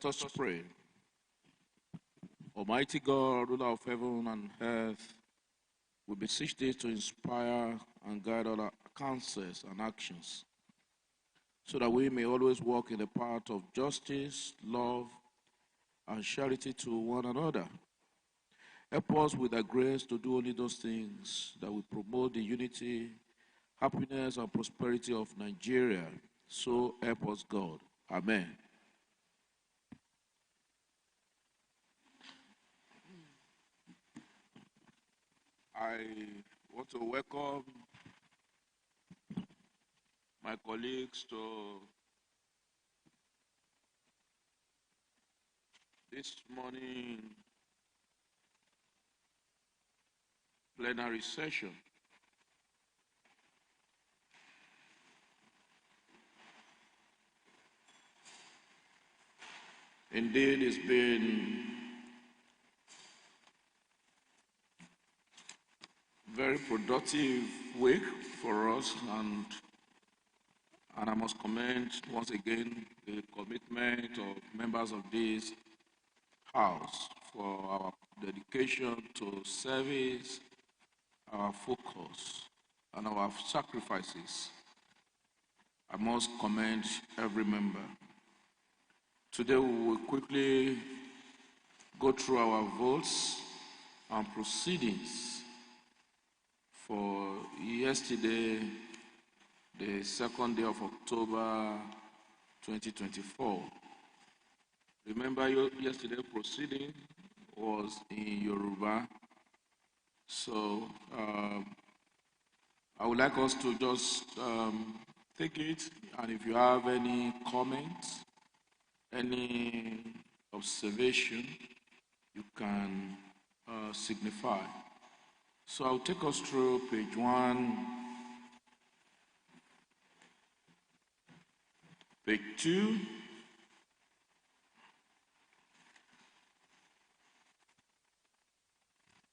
Let us pray. Almighty God, ruler of heaven and earth, we beseech thee to inspire and guide all our counsels and actions, so that we may always walk in the path of justice, love, and charity to one another. Help us with thy grace to do only those things that will promote the unity, happiness, and prosperity of Nigeria. So help us, God. Amen. I want to welcome my colleagues to this morning plenary session. Indeed, it's been very productive week for us, and I must commend once again the commitment of members of this House for our dedication to service, our focus, and our sacrifices. I must commend every member. Today we will quickly go through our votes and proceedings for yesterday, the second day of October 2024. Remember, yesterday proceeding was in Yoruba, so I would like us to just take it, and if you have any comments, any observation, you can signify. So I'll take us through page 1, page 2,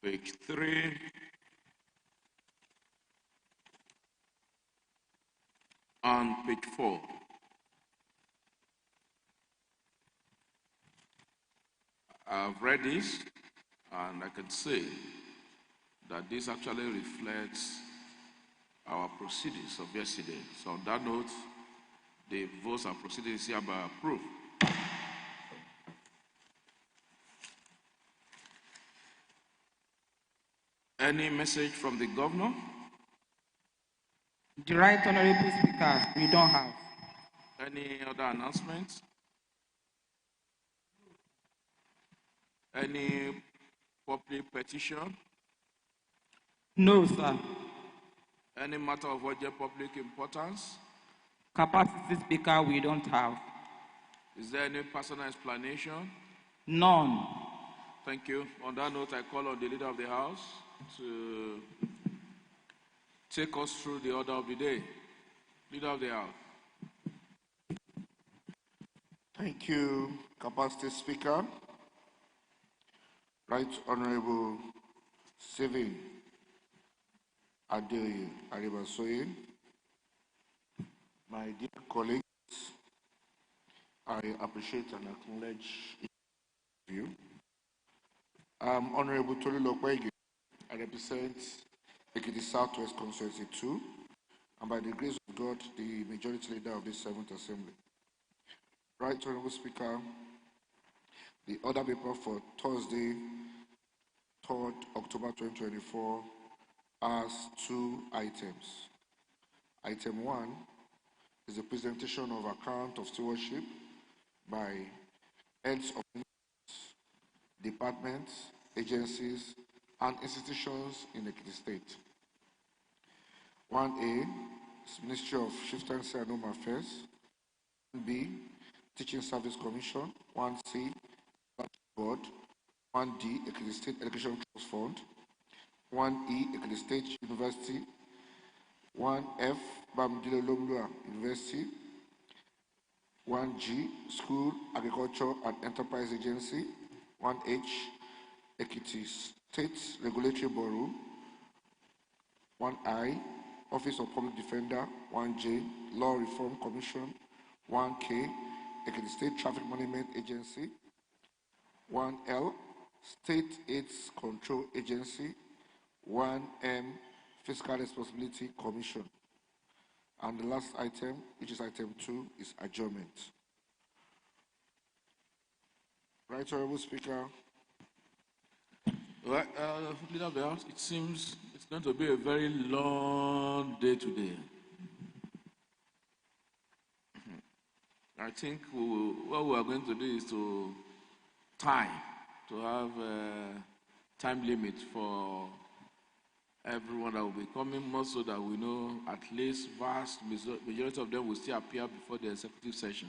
page 3, and page 4. I've read this, and I can say that this actually reflects our proceedings of yesterday. So on that note, the votes and proceedings hereby approved. Any message from the governor? The Right Honorable Speaker, we don't have. Any other announcements? Any public petition? No, sir. Any matter of urgent public importance? Capacity Speaker, we don't have. Is there any personal explanation? None. Thank you. On that note, I call on the Leader of the House to take us through the order of the day. Leader of the House. Thank you, Capacity Speaker. Right Honorable Stephen Adeoye Aribasoye, my dear colleagues, I appreciate and acknowledge you. I'm Honorable Tolu Lokwege. I represent Ekiti Southwest Constituency 2, and by the grace of God, the majority leader of this 7th Assembly. Right Honorable Speaker, the order paper for Thursday, 3rd October 2024 has 2 items. Item 1 is the presentation of account of stewardship by heads of departments, agencies, and institutions in the state. 1A is Ministry of Chieftaincy and Home Affairs. 1B, Teaching Service Commission. 1C, Board. 1D, Ekiti State Education Trust Fund. 1E, Ekiti State University. 1F, Bamidele Lomlua University. 1G, School, Agriculture and Enterprise Agency. 1H, Ekiti State Regulatory Bureau. 1I, Office of Public Defender. 1J, Law Reform Commission. 1K, Ekiti State Traffic Management Agency. 1L, State AIDS Control Agency. 1M, Fiscal Responsibility Commission. And the last item, which is item 2, is adjournment. Right Honorable Speaker. Well, Leader of the House, it seems it's going to be a very long day today. I think what we are going to do is to have a time limit for everyone that will be coming, more so that we know at least vast majority of them will still appear before the executive session.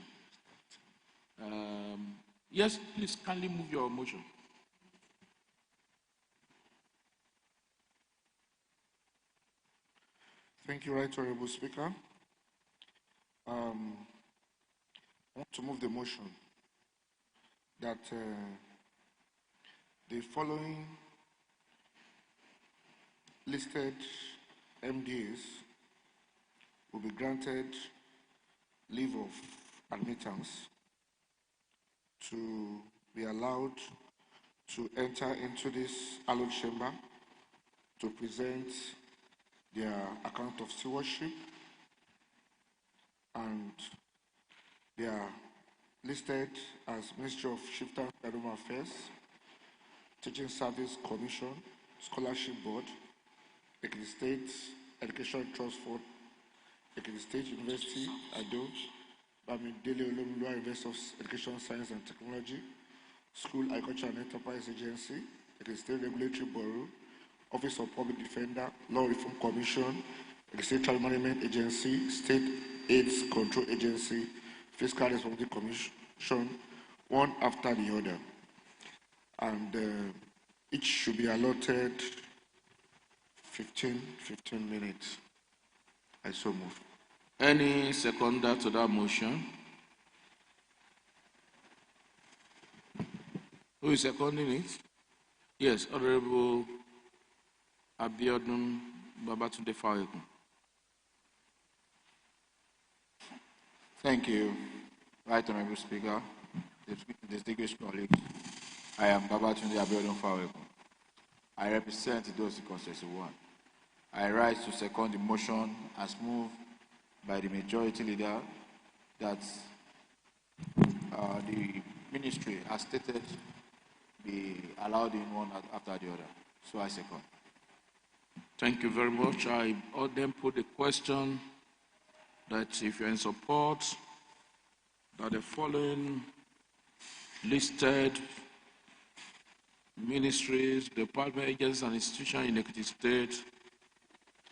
Yes, please kindly move your motion. Thank you, Right Honorable Speaker. I want to move the motion that the following listed MDAs will be granted leave of admittance to be allowed to enter into this hallowed chamber to present their account of stewardship, and they are listed as Ministry of Shifter and Home Affairs, Teaching Service Commission, Scholarship Board, Ekiti State Education Trust Fund, Ekiti State University, Ado, Bamidele Olumilua University of Education, Science and Technology, School Agriculture and Enterprise Agency, Ekiti State Regulatory Bureau, Office of Public Defender, Law Reform Commission, Ekiti State Child Management Agency, State AIDS Control Agency, Fiscal Responsibility Commission, one after the other. And each should be allotted 15 minutes. I so move. Any seconder to that motion? Who is seconding it? Yes, Honorable Abiodun Babatunde Fawekun. Thank you, Right Honorable Speaker, distinguished colleagues. I am Babatunde Abiodun Fawekun. I represent Idosi Constituency 1. I rise to second the motion as moved by the majority leader that the ministry, as stated, be allowed in one after the other. So I second. Thank you very much. I then put the question that if you're in support, that the following listed ministries, department, agencies, and institutions in Ekiti State,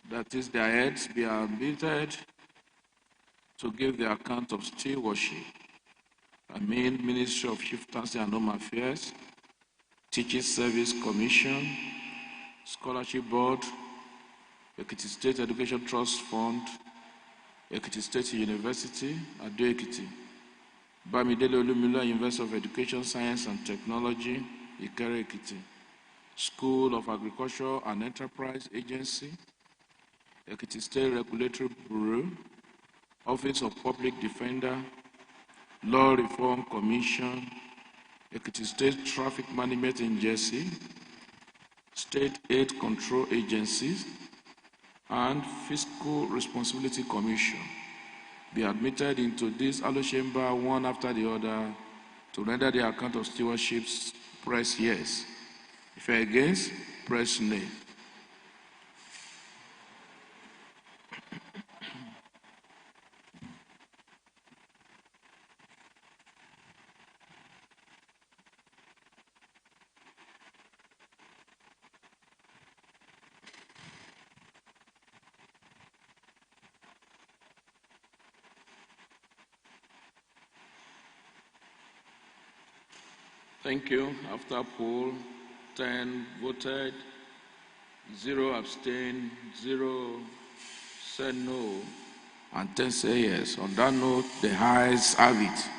that is their heads, be admitted to give the account of stewardship. I mean, Ministry of Chieftaincy and Home Affairs, Teaching Service Commission, Scholarship Board, Ekiti State Education Trust Fund, Ekiti State University, Ado Ekiti, Bamidele Olumilua University of Education, Science and Technology, Ikere Ekiti, School of Agriculture and Enterprise Agency, Ekiti State Regulatory Bureau, Office of Public Defender, Law Reform Commission, Ekiti State Traffic Management Agency, State Aid Control Agencies, and Fiscal Responsibility Commission be admitted into this hallowed chamber one after the other to render the account of stewardship. Press yes. If you're against, press nay. Thank you. After poll, 10 voted, 0 abstained, 0 said no, and 10 say yes. On that note, the ayes have it.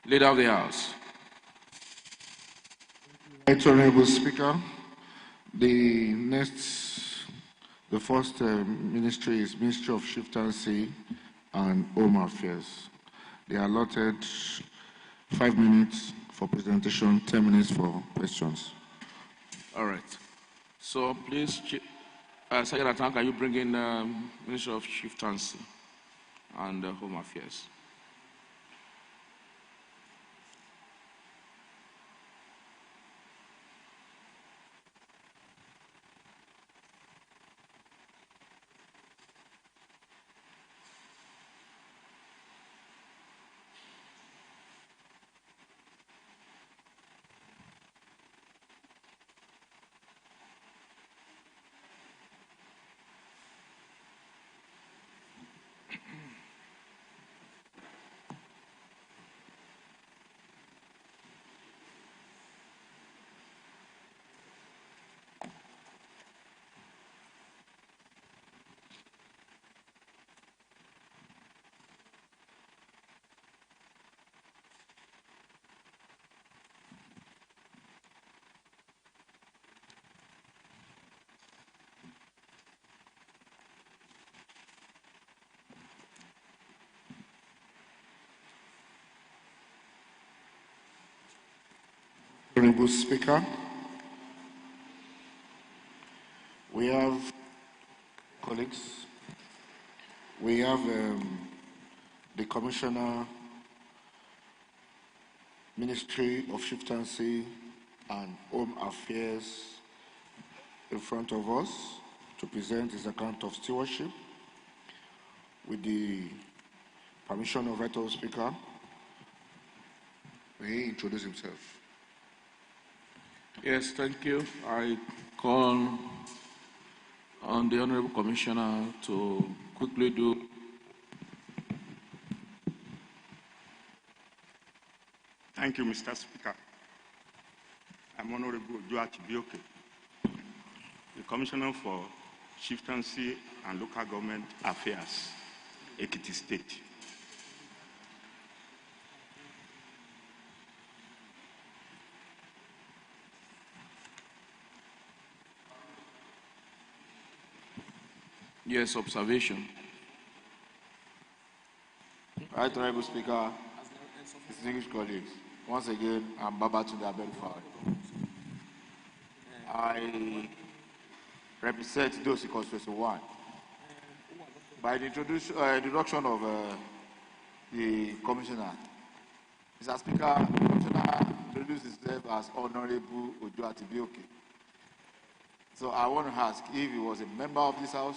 Leader of the House. Right Honorable Speaker, the first ministry is Ministry of Chieftaincy and Home Affairs. They are allotted 5 minutes for presentation, 10 minutes for questions. All right. So please, Secretary Atan, can you bring in Minister of Chieftaincy and Home Affairs? Honorable Speaker, we have, colleagues, we have the Commissioner, Ministry of Chieftaincy and Home Affairs in front of us to present his account of stewardship. With the permission of Right Honourable Speaker, may he introduce himself. Yes, thank you. I call on the Honorable Commissioner to quickly do. Thank you, Mr. Speaker. I'm Honorable Ojuatibioke, the Commissioner for Chieftaincy and Local Government Affairs, Ekiti State. Yes, observation. Right Honorable Speaker, distinguished colleagues, once again, I'm Babatunde Abiodun Faweko. I represent those in Constituency 1. By the introduction of the Commissioner, Mr. Speaker, the Commissioner introduced himself as Honorable Ojuatibioke. So I want to ask if he was a member of this House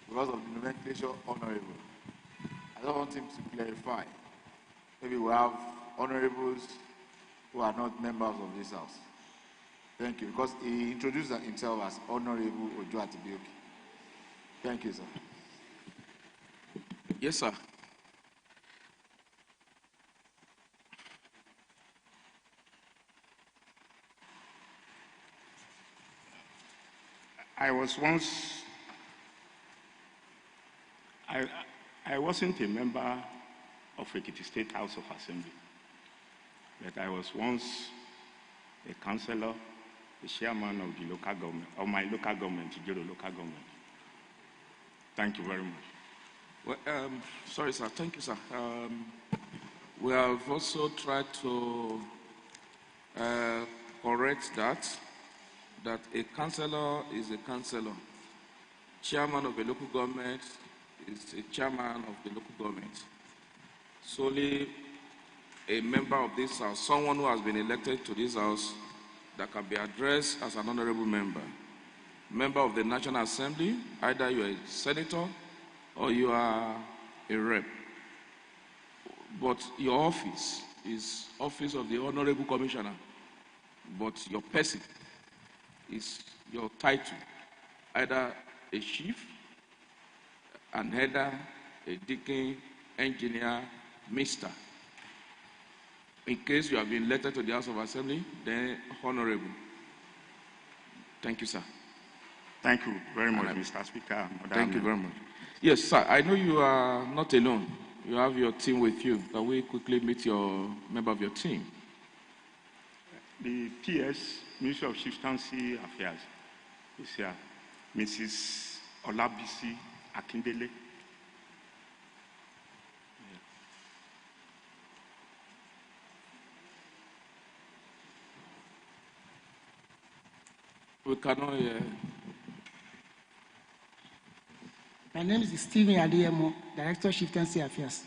because of the nomenclature Honorable. I don't want him to clarify. Maybe we have honorables who are not members of this House. Thank you, because he introduced himself as Honorable Ojuatibioke. Thank you, sir. Yes, sir. I wasn't a member of Ekiti State House of Assembly, but I was once a councillor, the chairman of the local government, of my local government, Ijero local government. Thank you very much. Well, sorry, sir. Thank you, sir. We have also tried to correct that a councillor is a councillor. Chairman of a local government is a chairman of the local government. Solely a member of this House, someone who has been elected to this House that can be addressed as an honorable member. Member of the National Assembly, either you are a senator or you are a rep. But your office is office of the Honorable Commissioner. But your person is your title, either a chief, an header, a deacon, engineer, mister. In case you have been elected to the House of Assembly, then honorable. Thank you, sir. Thank you very much, Mr. Speaker. Thank you very much. Yes, sir. I know you are not alone. You have your team with you. Can we quickly meet your member of your team? The PS, Ministry of Chieftaincy Affairs, is here. Mrs. Olabisi Akindele. We cannot hear. My name is Stephen Adeyemo, Director of Chieftaincy Affairs.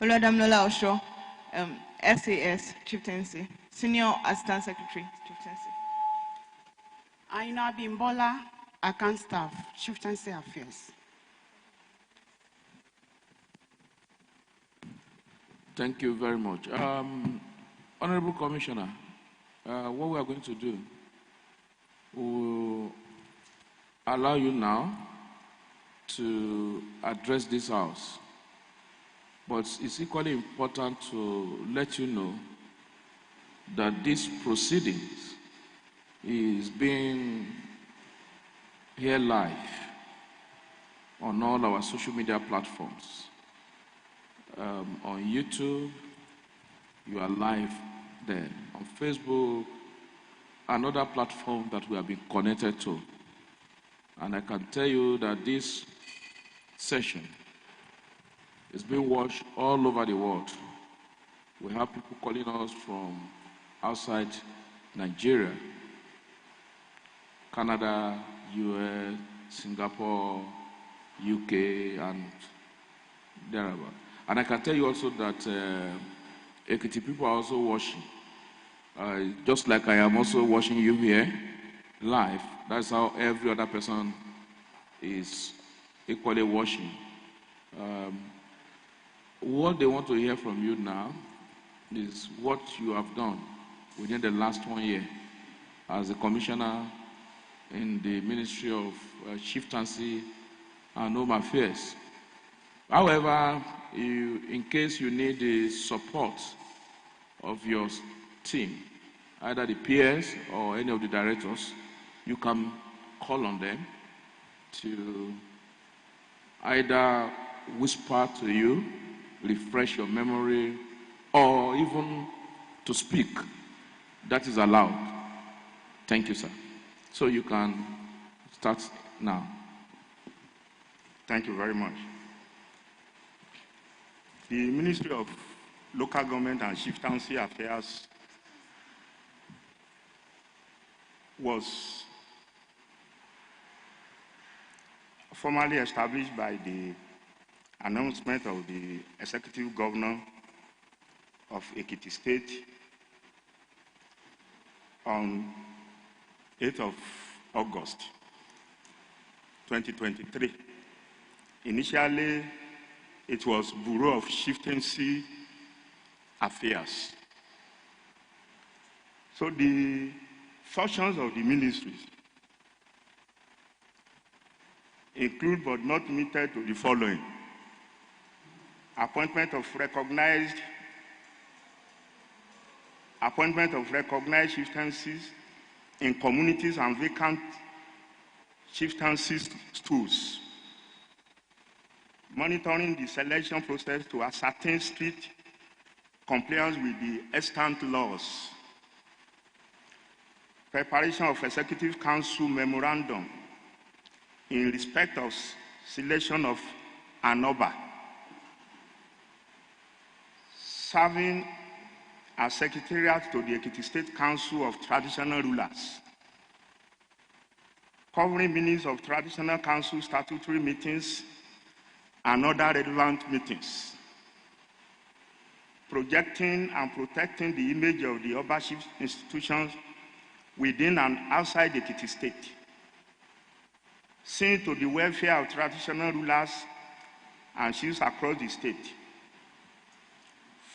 Olodamlola Osho, SAS Chieftaincy, Senior Assistant Secretary Chieftaincy. Aina Bimbola, Account Staff, Chieftaincy Affairs. Thank you very much. Honorable Commissioner, what we are going to do, we'll allow you now to address this House. But it's equally important to let you know that this proceedings is being here live on all our social media platforms. On YouTube, you are live there. On Facebook, another platform that we have been connected to. And I can tell you that this session It's being watched all over the world. We have people calling us from outside Nigeria, Canada, US, Singapore, UK, and thereabout. And I can tell you also that Ekiti people are also watching. Just like I am also watching you here live. That's how every other person is equally watching. What they want to hear from you now is what you have done within the last 1 year as a commissioner in the Ministry of Chieftaincy and Home Affairs. However, in case you need the support of your team, either the PS or any of the directors, you can call on them to either whisper to you, refresh your memory, or even to speak. That is allowed. Thank you, sir. So you can start now. Thank you very much. The Ministry of Local Government and Chieftaincy Affairs was formally established by the announcement of the Executive Governor of Ekiti State on 8th of August 2023. Initially, it was Bureau of Chieftaincy Affairs. So the functions of the ministries include but not limited to the following: appointment of recognized chieftaincies in communities and vacant chieftaincy stools, monitoring the selection process to ascertain strict compliance with the extant laws, preparation of Executive Council memorandum in respect of selection of an Oba, serving as Secretariat to the Ekiti State Council of Traditional Rulers, covering minutes of Traditional Council statutory meetings and other relevant meetings, projecting and protecting the image of the Obership institutions within and outside the Ekiti State, seeing to the welfare of traditional rulers and chiefs across the state,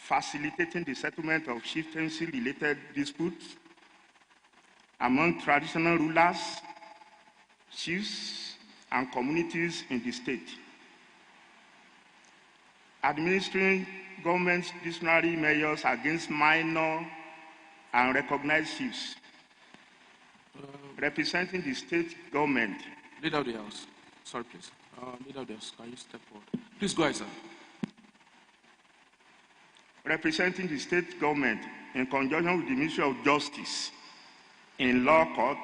facilitating the settlement of chieftaincy-related disputes among traditional rulers, chiefs, and communities in the state, administering government disciplinary measures against minor and recognized chiefs, representing the state government. Leader of the House. Sorry, please. Leader of the House, can you step forward? Please go ahead, sir. Representing the state government in conjunction with the Ministry of Justice in law court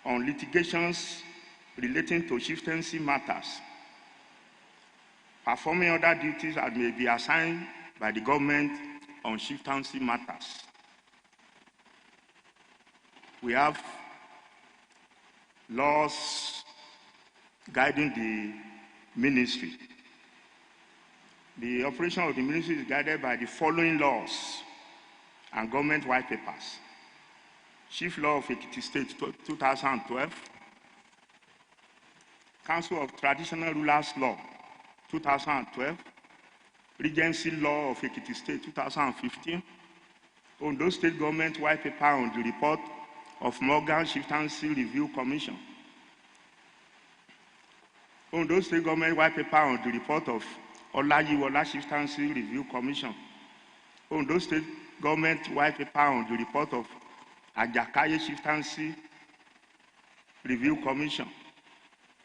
on litigations relating to chieftaincy matters, performing other duties that may be assigned by the government on chieftaincy matters. We have laws guiding the ministry. The operation of the ministry is guided by the following laws and government white papers: Chief Law of Ekiti State 2012, Council of Traditional Rulers Law 2012, Regency Law of Ekiti State 2015, Ondo State Government white paper on the report of Morgan Chieftaincy Review Commission, Ondo State Government white paper on the report of Olayiwola Chieftaincy Review Commission, Ondo State Government white paper on the report of Ajakaye Chieftaincy Review Commission,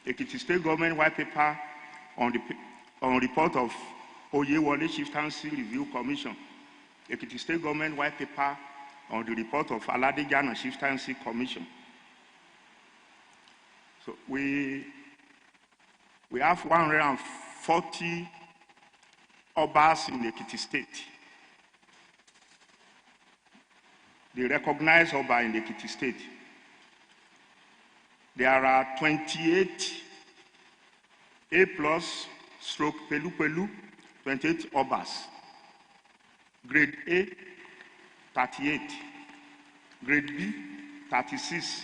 Ekiti State Government white paper on report of Oyewole Chieftaincy Review Commission, Ekiti State Government white paper on the report of Aladejana Chieftaincy Commission. So we have 140 Obas in Ekiti State. They recognize Oba in Ekiti State. There are 28 A plus stroke Pelu Pelu, 28 Obas. Grade A, 38. Grade B, 36.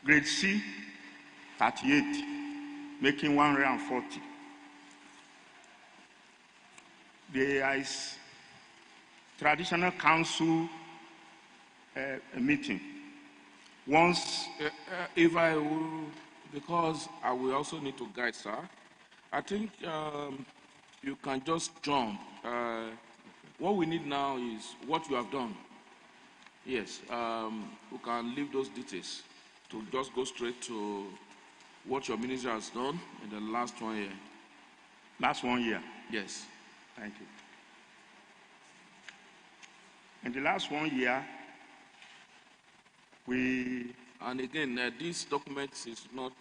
Grade C, 38, making 140. There is traditional council meeting. Once, If I will, because I will also need to guide, sir, I think you can just jump. What we need now is what you have done. Yes, we can leave those details to just go straight to what your minister has done in the last 1 year. last 1 year. Yes. Thank you. In the last 1 year, And again, this document is not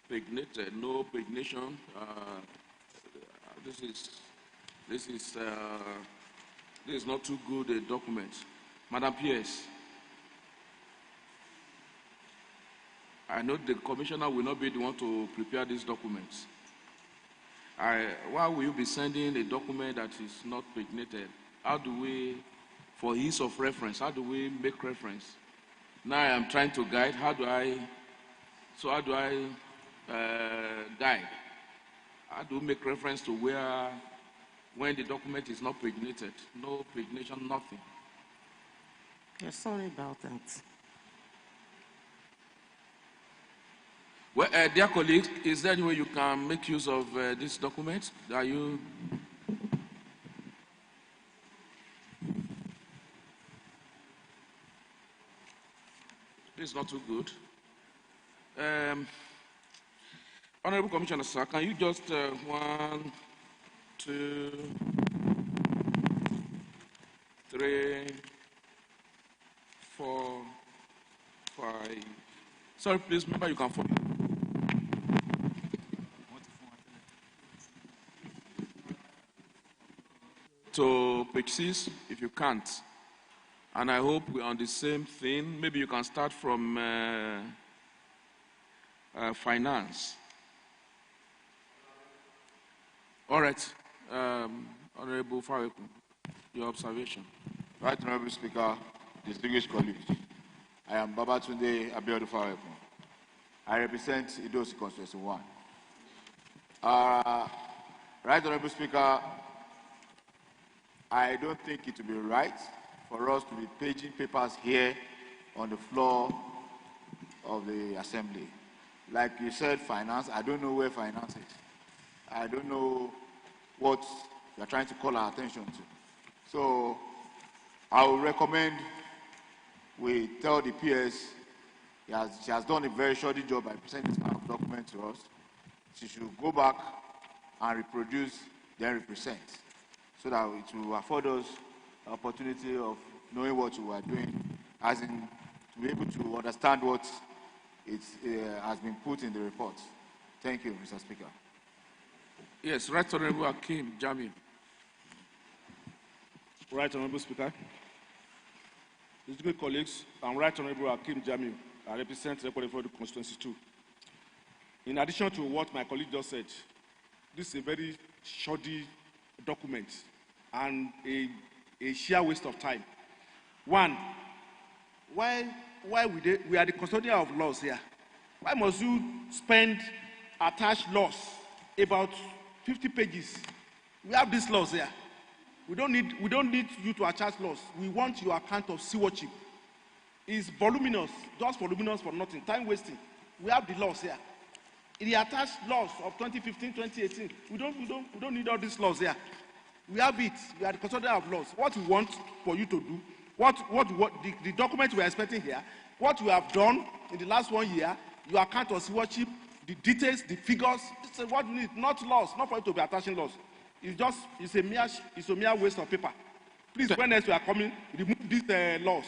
paginated, no pagination. This is not too good a document. Madam PS, I know the commissioner will not be the one to prepare these documents. Why will you be sending a document that is not paginated? How do we, for ease of reference, how do we make reference? Now I am trying to guide. How do I guide? How do we make reference to where, when the document is not paginated? No pagination, nothing. Yeah, sorry about that. Well, dear colleagues, is there any way you can make use of this document? Are you? This is not too good. Honorable Commissioner, sir, can you just 1, 2, 3, 4, 5. Sorry, please, remember you can follow. To page 6, if you can't. And I hope we're on the same thing. Maybe you can start from finance. All right, Honorable Faweku, your observation. Right, Honorable Speaker, distinguished colleagues, I am Babatunde Abiodun Faweku. I represent Idosi Constituency 1. Right, Honorable Speaker, I don't think it would be right for us to be paging papers here on the floor of the Assembly. Like you said, finance, I don't know where finance is. I don't know what you're trying to call our attention to. So I would recommend we tell the PS she has done a very shoddy job by presenting this kind of document to us. She should go back and reproduce, then represent, so that it will afford us the opportunity of knowing what we are doing, as in to be able to understand what has been put in the report. Thank you, Mr. Speaker. Yes, Right Honorable Akim Jamiu. Right Honorable Speaker. Distinguished colleagues, I'm Right Honorable Akim Jamiu. I represent the Constituency 2. In addition to what my colleague just said, this is a very shoddy document and a sheer waste of time. One, why we are the custodian of laws here? Why must you spend attached laws about 50 pages? We have these laws here. We don't need you to attach laws. We want your account of stewardship. It's voluminous, just voluminous for nothing, time wasting. We have the laws here. In the attached laws of 2015, 2018, we don't need all these laws here. We have it. We are the custodian of laws. What we want for you to do, the document we are expecting here, what we have done in the last 1 year, your account of stewardship, the details, the figures, this is what we need, not laws, not for you to be attaching laws. It's a mere waste of paper. Please, when next we are coming, remove these laws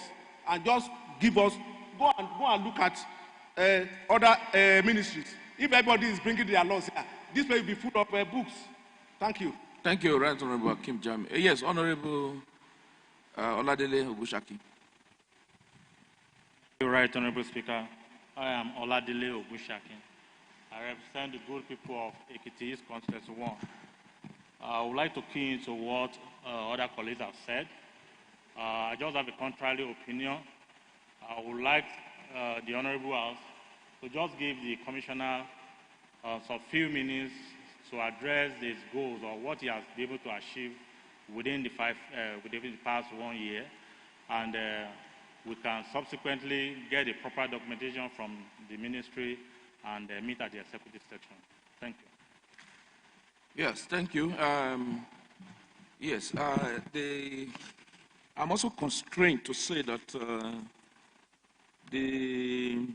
and just give us, go and look at other ministries. If everybody is bringing their laws here, this will be full of books. Thank you. Thank you, Right Honorable Akim Jami. Yes, Honorable Oladele Ogushaki. You're right, Honorable Speaker. I am Oladele Ogushaki. I represent the good people of Ekiti East Constituency 1. I would like to key into what other colleagues have said. I just have a contrary opinion. I would like the Honorable House to just give the Commissioner some few minutes to address his goals or what he has been able to achieve within the past 1 year, and we can subsequently get the proper documentation from the ministry and meet at the executive section. Thank you. Yes, thank you. Yes, I'm also constrained to say that the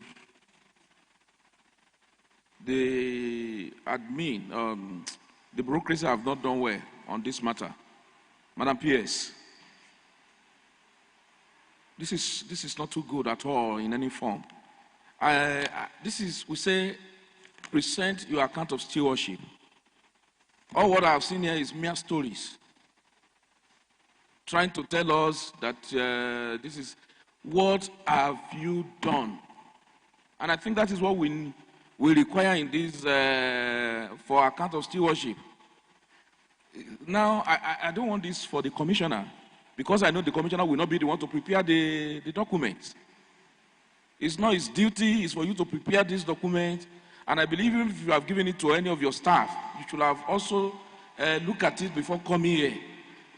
admin, the bureaucracy have not done well on this matter. Madam PS, this is not too good at all in any form. We say, present your account of stewardship. All what I've seen here is mere stories, trying to tell us that this is what have you done. And I think that is what we require in this for account of stewardship. Now, I don't want this for the commissioner, because I know the commissioner will not be the one to prepare the documents. It's not his duty, it's for you to prepare this document. And I believe if you have given it to any of your staff, you should have also looked at it before coming here.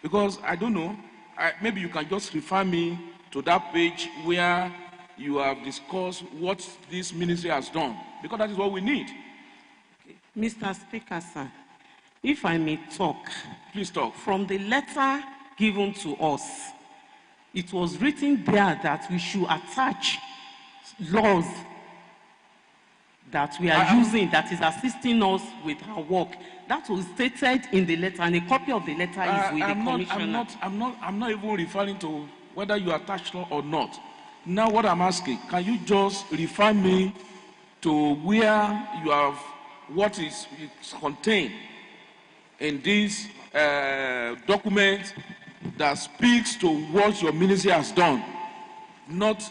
Because I don't know, maybe you can just refer me to that page where you have discussed what this ministry has done, because that is what we need. Mr. Speaker, sir, if I may talk. Please talk. From the letter given to us, it was written there that we should attach laws that we are using that is assisting us with our work. That was stated in the letter, and a copy of the letter is with the commissioner. I'm not even referring to whether you attach law or not. Now what I'm asking, can you just refer me to where you have, what is contained in this document that speaks to what your ministry has done, not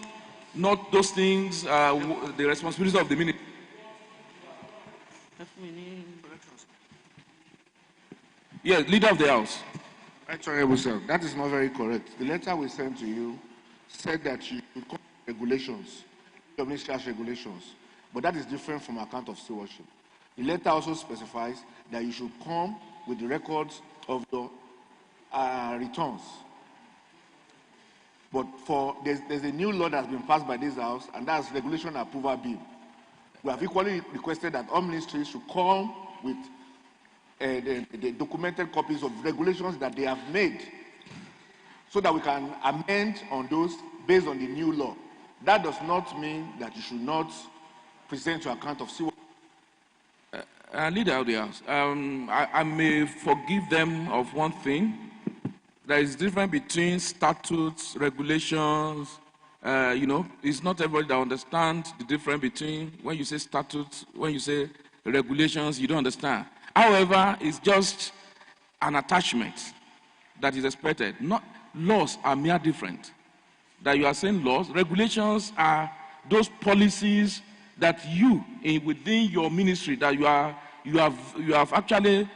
those things, the responsibility of the ministry. Yes, leader of the house. Right, Honorable Sir, that is not very correct. The letter we sent to you said that you should come with regulations, your ministry has regulations, but that is different from account of stewardship. The letter also specifies that you should come with the records of your returns. But there's a new law that's been passed by this house, and that's Regulation Approval Bill. We have equally requested that all ministries should come with the documented copies of regulations that they have made, so that we can amend on those based on the new law. That does not mean that you should not present your account of stewardship. Leader of the house, I may forgive them of one thing. There is difference between statutes, regulations. It's not everybody that understands the difference between when you say statutes, when you say regulations, you don't understand. However, it's just an attachment that is expected. Not laws are mere different. That you are saying laws, regulations are those policies that you within your ministry that you have actually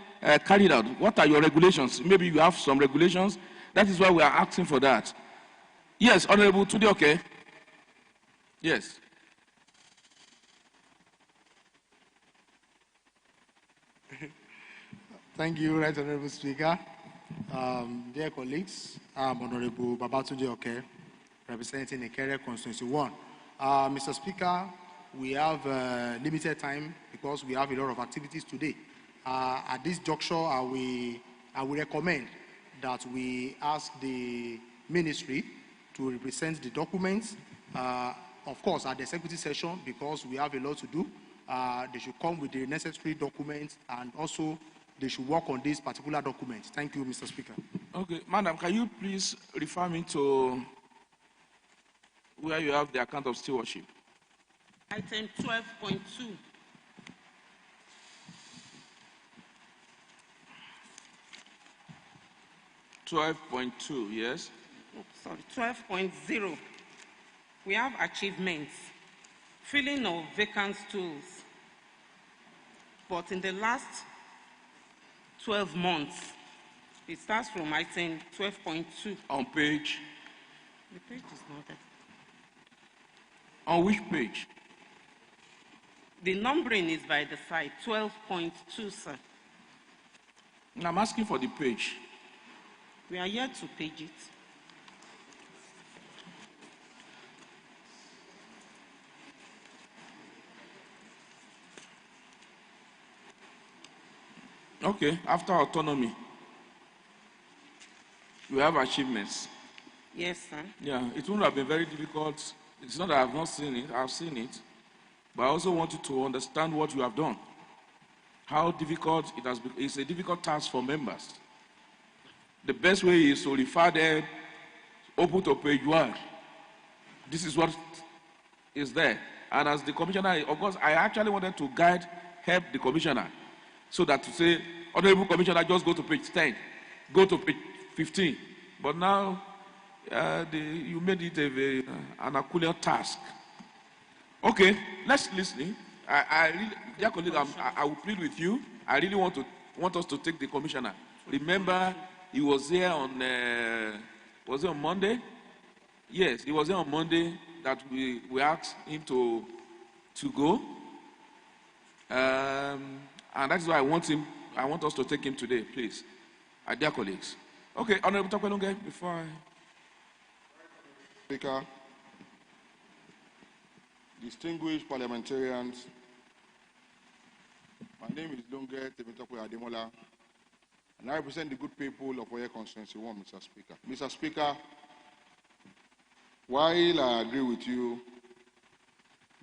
carried out. What are your regulations? Maybe you have some regulations. That is why we are asking for that. Yes, Honorable Tude, okay. Yes. Thank you, Right Honorable Speaker. Dear colleagues, I'm Honorable Babatunde Oke, representing Ikere Constituency 1. Mr. Speaker, we have limited time because we have a lot of activities today. At this juncture, I will recommend that we ask the ministry to represent the documents, of course, at the executive session, because we have a lot to do. They should come with the necessary documents, and also they should work on this particular document. Thank you, Mr. Speaker. Okay, Madam, can you please refer me to where you have the account of stewardship? Item 12.2. 12.2, yes? Sorry, 12.0. We have achievements, filling of vacant stools. But in the last 12 months, it starts from item 12.2. On page? The page is not there. On which page? The numbering is by the side, 12.2, sir. I'm asking for the page. We are here to page it. Okay, after autonomy, we have achievements. Yes, sir. Yeah, it wouldn't have been very difficult. It's not that I've not seen it, I've seen it. But I also want you to understand what you have done. How difficult it has been. It's a difficult task for members. The best way is to refer them, open to page 1. This is what is there. And as the commissioner, of course, I actually wanted to help the commissioner, so that to say, Honorable Commissioner, just go to page 10, go to page 15. But now, you made it an Herculean task. Okay, let's listen. Dear colleague, I will plead with you. I really want us to take the commissioner. Remember, he was here on, was it on Monday? Yes, he was here on Monday that we asked him to go. And that's why I want us to take him today, please. Dear colleagues. Okay, Honorable Takwelunge, before I... Speaker, distinguished parliamentarians, my name is Lunge Temitope Ademola, and I represent the good people of Oye Constituency 1, Mr. Speaker. Mr. Speaker, while I agree with you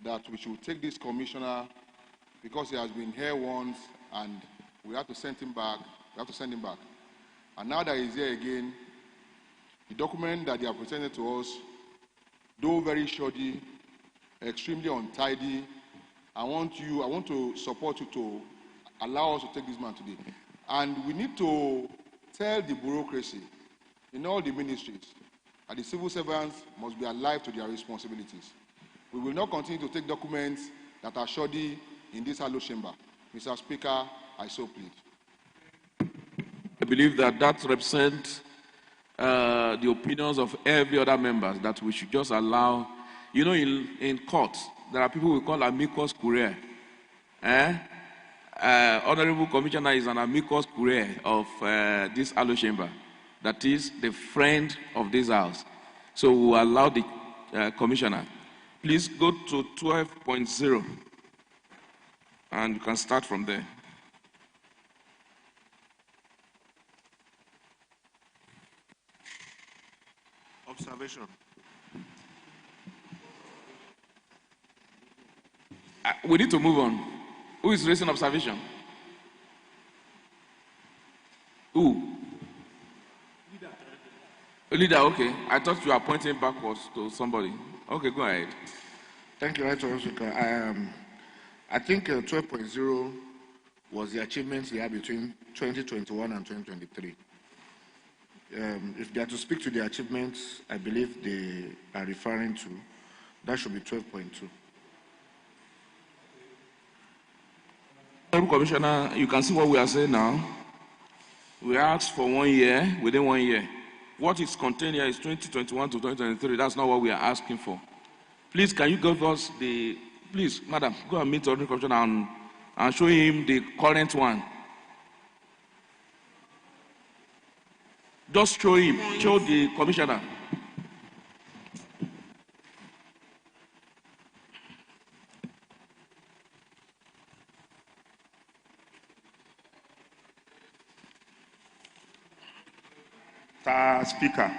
that we should take this commissioner because he has been here once and we have to send him back, and now that he's here again, the document that they have presented to us, though very shoddy, extremely untidy, I want to support you to allow us to take this man today. And we need to tell the bureaucracy in all the ministries that the civil servants must be alive to their responsibilities. We will not continue to take documents that are shoddy in this hallowed chamber. Mr. Speaker, I so plead. I believe that represents the opinions of every other member, that we should just allow, you know, in court, there are people we call amicus curiae. Honorable Commissioner is an amicus curiae of this hallowed chamber, that is the friend of this house. So we will allow the Commissioner. Please go to 12.0, and you can start from there. Observation. We need to move on. Who is raising observation? Who? Leader, okay. I thought you were pointing backwards to somebody. Okay, go ahead. Thank you, Right Speaker. I think 12.0 was the achievements he had between 2021 and 2023. If they are to speak to the achievements, I believe they are referring to, that should be 12.2. Commissioner, you can see what we are saying now. We asked for 1 year, within 1 year. What is contained here is 2021 to 2023. That's not what we are asking for. Please, can you give us please, madam, go and meet the Commissioner and show him the current one. Just show him, show the Commissioner. Mr. Speaker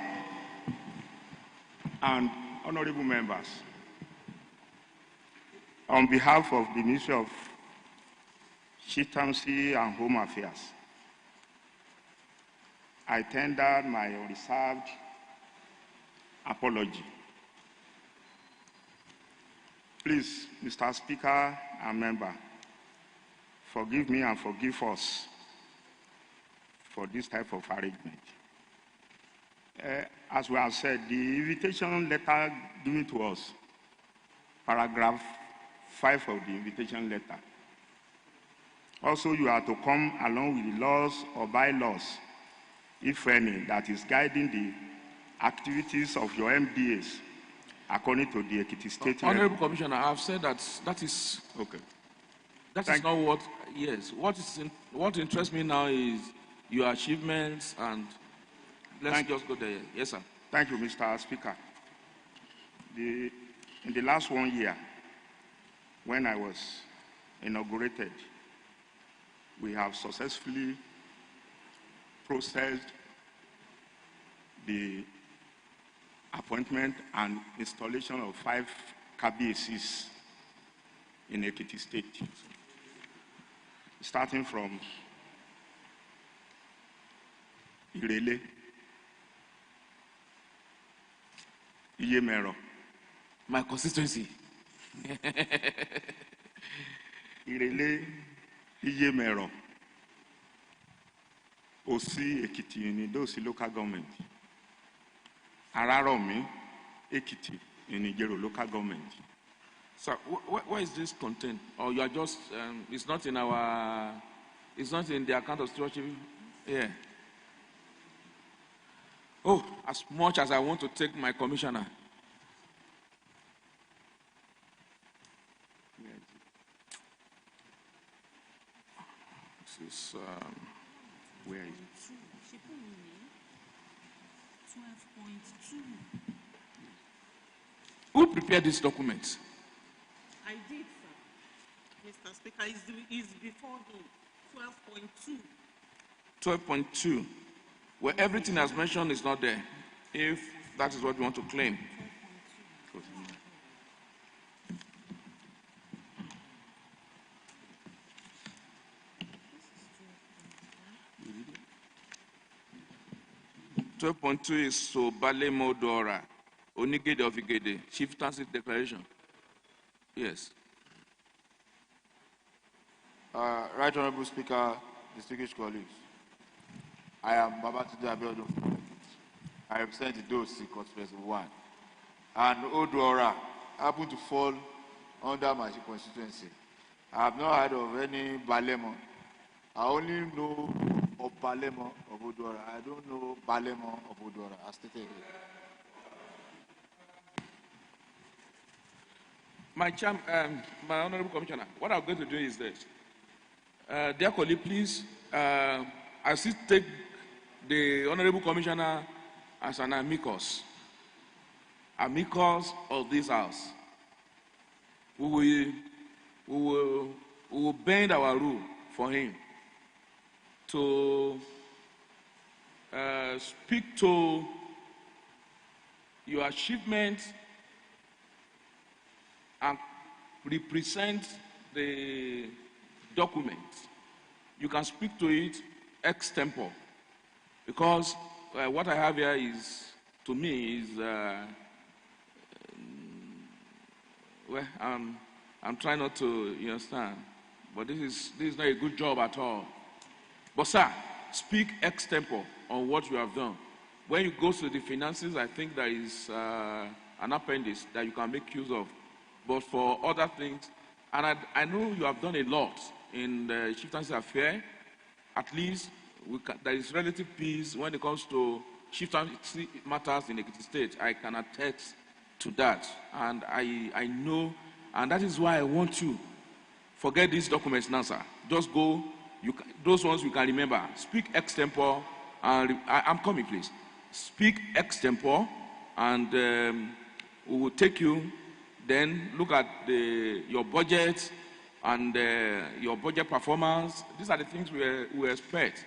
and honorable members, on behalf of the Ministry of Chieftaincy and Home Affairs, I tender my reserved apology. Please, Mr. Speaker and member, forgive me and forgive us for this type of arrangement. as we have said, the invitation letter given to us, paragraph 5 of the invitation letter. Also, you are to come along with the laws or bylaws, if any, that is guiding the activities of your MDAs according to the Ekiti State. Honorable Commissioner, I have said that is okay. That is not what. Yes, what interests me now is your achievements, and let's just go there. Yes, sir. Thank you, Mr. Speaker. In the last 1 year, when I was inaugurated, we have successfully processed the appointment and installation of 5 KBACs in Ekiti State, starting from Irele, Iyemero. My constituency. Irele, Iyemero, Osi Ekiti Unidosi local government, Araromi, Ekiti Unigero local government. Sir, where is this content? Or you are just, it's not in the account of stewardship? Yeah. Oh, as much as I want to take my commissioner. This is, where is it? She put me 12.2. Who prepared this document? I did, sir. Mr. Speaker, is before him. 12.2. 12.2. Well, everything as mentioned is not there, if that is what you want to claim. 12.2 is so Balemo Dora, Onigede of Igede, Chieftaincy Declaration. Yes. Right Honorable Speaker, distinguished colleagues, I am Babatunde Abiodun. I represent the Dosi Constituency 1. And Odora happened to fall under my constituency. I have not heard of any Balemo. I only know of Balemo of Odora. I don't know Balemo of Odora, as stated here. My Honorable Commissioner, what I'm going to do is this. Dear colleague, please, I still take the Honorable Commissioner as an amicus of this House. We will bend our rule for him to speak to your achievements and represent the document. You can speak to it ex tempore, because what I have here is, to me, is well, I'm trying not to, you understand, but this is not a good job at all. But sir, speak ex tempore on what you have done. When you go to the finances, I think there is an appendix that you can make use of. But for other things, and I know you have done a lot in the chieftaincy affair. At least there is relative peace when it comes to chieftaincy matters in Ekiti State. I can attest to that, and I know, and that is why I want you. Forget these documents now, sir. Just go. Those ones you can remember. Speak ex tempore, and I'm coming, please. Speak ex tempore, and we will take you. Then look at your budget and your budget performance. These are the things we expect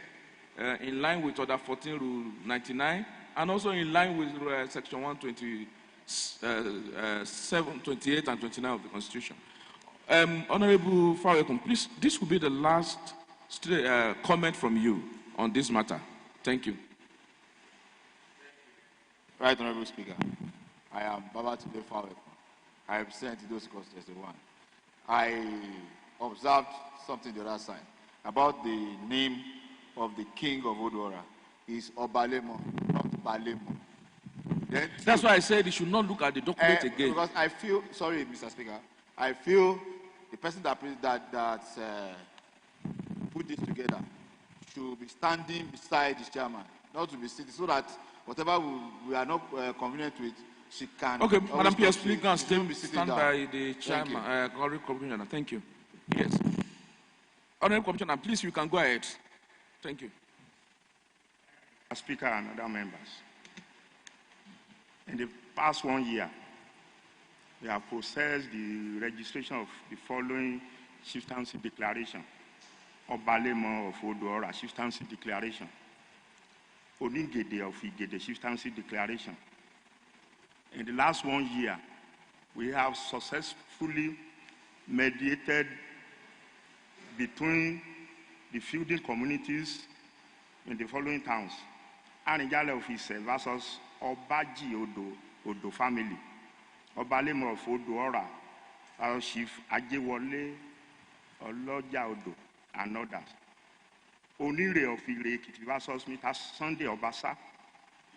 in line with Order 14 Rule 99, and also in line with Section 127, 28, and 29 of the Constitution. Honorable Fawekum, please, this will be the last comment from you on this matter. Thank you. Right Honorable Speaker, I am Babatunde Fawekum. I represent those constituency 1. I observed something the other side about the name of the king of Odora. Is Obalemo, not Balemo. That's why I said you should not look at the document again. Because I feel, sorry, Mr. Speaker, I feel the person that put this together should be standing beside the chairman, not to be sitting, so that whatever we are not convenient with, she can. Okay, Madam PS, please go and stand sitting down. by the chairman, Honorable Commissioner. Thank you. Yes. Honorable Commissioner, please, you can go ahead. Thank you. Speaker and other members, in the past 1 year, we have processed the registration of the following chieftaincy declaration. Obalemo of Oduora chieftaincy declaration. Oningede of Igede chieftaincy declaration. In the last 1 year, we have successfully mediated between the feuding communities in the following towns. Anijale of Ise versus Obaji Odo family. Obalemo of Oduora, Chief Ajewole Oloja Odo, and others. Onire of Ile Ekiti versus Mr. Sunday Obasa.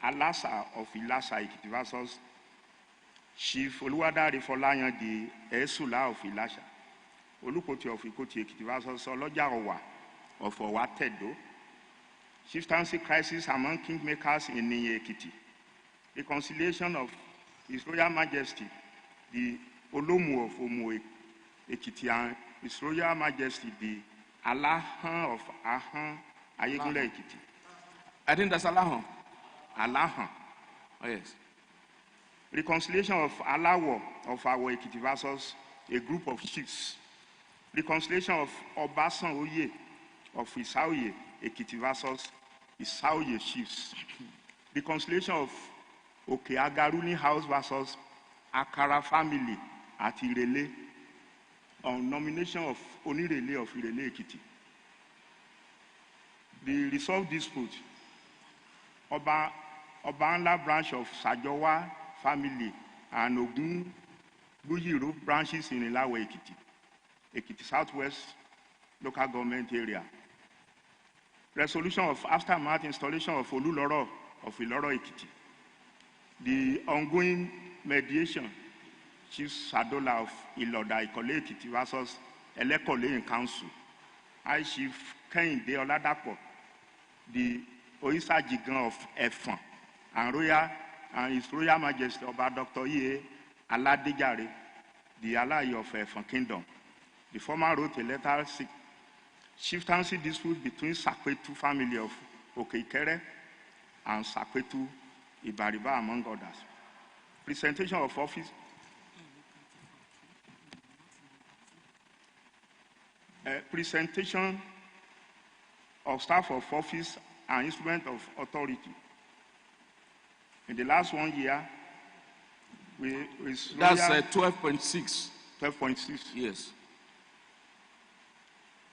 Alasa of Ilasa Ekiti versus Chief Oluwadare Folayan di Esula of Ilasha. Olukoti of Ikoti Ekiti versus Oloja Owa of Owatedo. Chieftaincy crisis among kingmakers in Niye Ekiti. Reconciliation of His Royal Majesty, the Olomu of Omo Ekiti, and His Royal Majesty, the Alahan of Ahan Ayegunle Ekiti. I think that's Alahan. Alahan. Oh, yes. Reconciliation of Alawo of our Ekiti versus a group of chiefs. Reconciliation of Obasan Oye of Isauye Ekiti versus Isauye chiefs. Reconciliation of Okeaga ruling house versus Akara family at Irele on nomination of Onirele of Irele Ekiti. The resolved dispute, Obanla branch of Sajowa family and Ogun Buyiro branches in Ilawe Ekiti, Ekiti Southwest local government area. Resolution of aftermath installation of Oluloro of Iloro Ekiti. The ongoing mediation, Chief Sadola of Iloda Ikole Ekiti versus Elekole in Council. High Chief Kehinde Oladapo, the Oisa Jigan of Efon, and His Royal Majesty Oba Dr. Ye Aladejare, the Alai of Efon Kingdom. The former wrote a letter chieftaincy dispute between Sakwetu family of Okeikere and Sakwetu Ibariba, among others. Presentation of office. Presentation of staff of office and instrument of authority. In the last 1 year, that's 12.6. 12.6. Yes.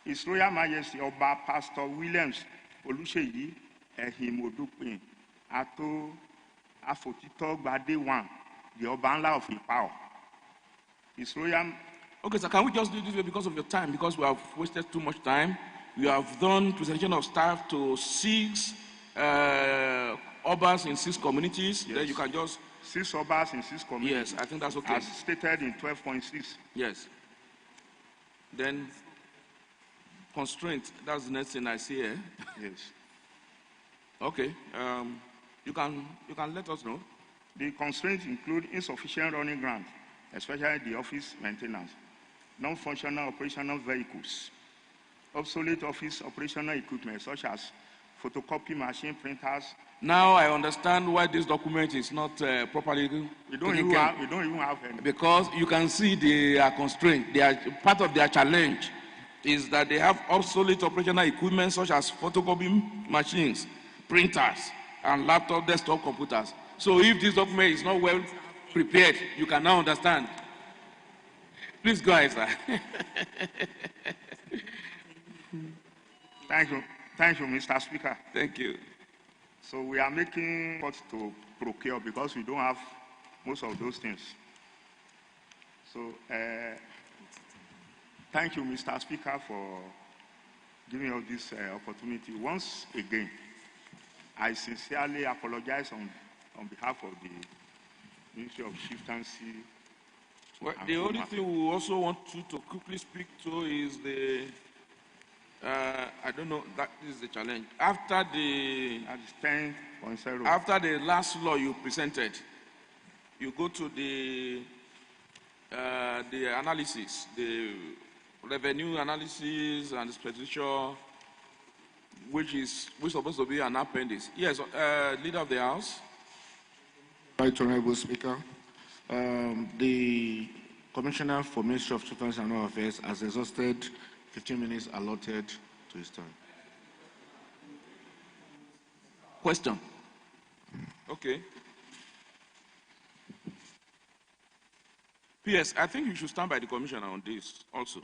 His Royal Majesty Oba Pastor Williams Oluseyi Ehim Odupin Ato Afotito Gbade 1, the Obanla of Ipao. His Royal. Okay, so can we just do this way because of your time? Because we have wasted too much time. We have done presentation of staff to 6 Obas in 6 communities. Yes. Then you can just 6 Obas in 6 communities. Yes, I think that's okay. As stated in 12.6. Yes. Then constraint. That's the next thing I see here. Yes. Okay. You can let us know. The constraints include insufficient running grant, especially the office maintenance, non-functional operational vehicles, obsolete office operational equipment such as photocopy machine, printers. Now I understand why this document is not properly. We don't even have any. Because you can see they are constrained. They are part of their challenge is that they have obsolete operational equipment such as photocopy machines, printers, and laptop desktop computers. So if this document is not well prepared, you can now understand. Please go ahead, sir. Thank you, Mr. Speaker. Thank you. So we are making efforts to procure because we don't have most of those things. So thank you, Mr. Speaker, for giving us this opportunity. Once again, I sincerely apologize on behalf of the Ministry of Chieftaincy. Well, and the only Home thing we also want you to quickly speak to is the, I don't know, that is the challenge. After the, That is 10.0. after the last law you presented, you go to the analysis, the revenue analysis and expenditure, which is supposed to be an appendix. Yes, Leader of the House. Right, Honorable Speaker. The Commissioner for Ministry of Chieftaincy and Home Affairs has exhausted 15 minutes allotted to his time. Question. Okay. P.S. I think you should stand by the Commissioner on this also.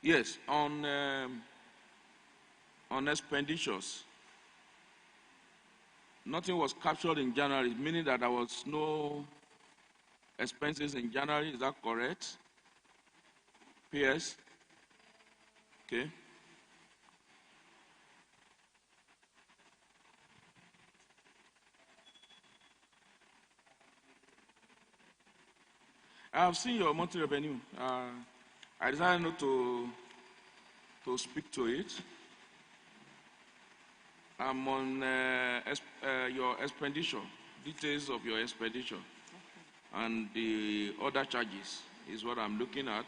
Yes, on expenditures, nothing was captured in January, meaning that there was no expenses in January. Is that correct? PS? Okay. I have seen your monthly revenue. I decided not to speak to it. I'm on your expenditure, details of your expenditure, and the other charges is what I'm looking at.